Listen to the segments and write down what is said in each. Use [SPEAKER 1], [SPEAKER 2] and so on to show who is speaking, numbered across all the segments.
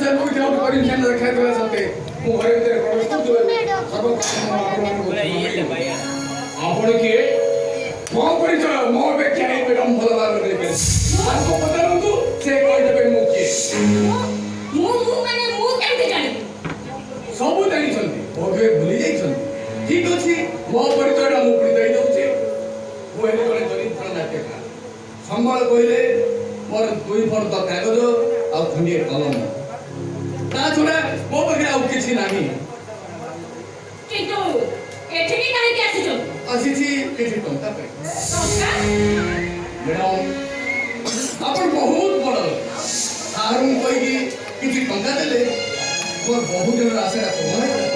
[SPEAKER 1] ସେ ମୁଁ ଯାଉ କରି ସେନ ଦେଖା ଦେଲା ସତେ ମୁଁ ଘରେ ଭିତରେ ପ୍ରବେଶ କରୁଥିଲି ସବୁ ଆପଣ କିଏ ମୋ ପରିଚୟ ମୋ ଅପେକ୍ଷା ଏଇ ମ୍ୟାଡାମ ଭଲ ଭାବରେ ଦେବେ ତାଙ୍କୁ ପଚାରନ୍ତୁ ସେ କହିଦେବେ ମୁଁ କିଏ
[SPEAKER 2] ମୁଁ କେମିତି ଜାଣିବି
[SPEAKER 1] ସବୁ ଜାଣିଛନ୍ତି ବୋଧହୁଏ ଭୁଲି ଯାଇଛନ୍ତି ଠିକ ଅଛି ମୋ ପରିଚୟଟା ମୁଁ ପୁଣି ଦେଇଦେଉଛି ମୁଁ ହେଲେ ଜଣେ ଚରିତ୍ର ନାଟ୍ୟକାର ସମ୍ବଳ କହିଲେ ମୋର 2 ଫର୍ଦ୍ଦ କାଗଜ ଆଉ ଖଣ୍ଡିଏ କଲମ ତା ଛଡ଼ା ମୋ ପାଖରେ ଆଉ କିଛି ନାହିଁ
[SPEAKER 2] କିନ୍ତୁ ଏଠିକି କାହିଁକି ଆସିଛ
[SPEAKER 1] ଆସିଛି କିଛି ଟଙ୍କା ପାଇଁ ମ୍ୟାଡାମ ଆପଣ ବହୁତ ବଡ଼ ସାର୍ଙ୍କୁ କହିକି କିଛି ଟଙ୍କା ଦେଲେ ମୋର ବହୁ ଦିନର ଆଶାଟା ପୂରଣ ହେଇଗଲା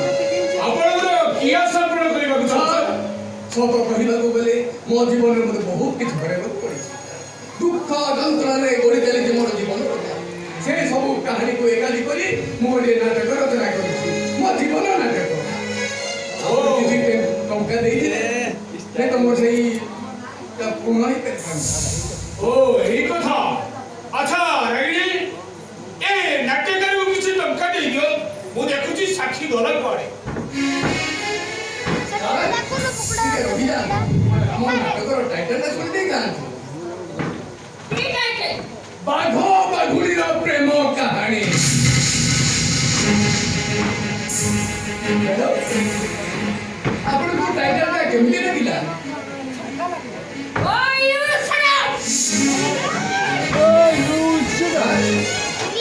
[SPEAKER 3] ଆପଣଙ୍କର କି ଆଶା ପୂରଣ କରିବାକୁ ଚାହୁଁଛନ୍ତି
[SPEAKER 1] ସତ କହିବାକୁ ଗଲେ ମୋ ଜୀବନରେ ମୋତେ ବହୁତ କିଛି ହରାଇବାକୁ ପଡ଼ିଛି ଦୁଃଖ ଯନ୍ତ୍ରଣାରେ ଗଡ଼ି ଚାଲିଛି ମୋର ଜୀବନ ସେ ସବୁ କାହାଣୀକୁ ଏକାଠି କରି ମୁଁ ଗୋଟିଏ ନାଟକ ରଚନା କରିଛି ମୋ ଜୀବନ ନାଟକ କିଛି ଟଙ୍କା ଦେଇଥିଲେ ତ ମୋର ସେଇ ପୂରଣ ହେଇପାରିଥାନ୍ତା
[SPEAKER 3] ଓ ଏଇ କଥା ଆଚ୍ଛା ରାଗିଣୀ ଏ ନାଟ୍ୟକାରକୁ କିଛି ଟଙ୍କା ଦେଇଦିଅ ମୁଁ ଦେଖୁଛି ସାକ୍ଷୀ ଗଲା କୁଆଡ଼େ
[SPEAKER 1] ଆମ ନାଟକର ଟାଇଟଲଟା ଶୁଣି ଦେଇଥାନ୍ତୁ ବାଘ ବାଘୁଣୀର ପ୍ରେମ କାହାଣୀ ଆପଣଙ୍କୁ ଟାଇଟଲଟା କେମିତି ଲାଗିଲା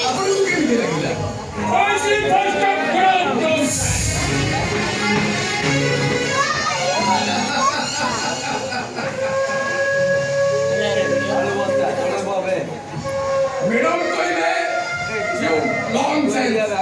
[SPEAKER 1] ଆପଣଙ୍କୁ କେମିତି ଲାଗିଲା ମ୍ୟାଡାମ କହିଲେ you nonsense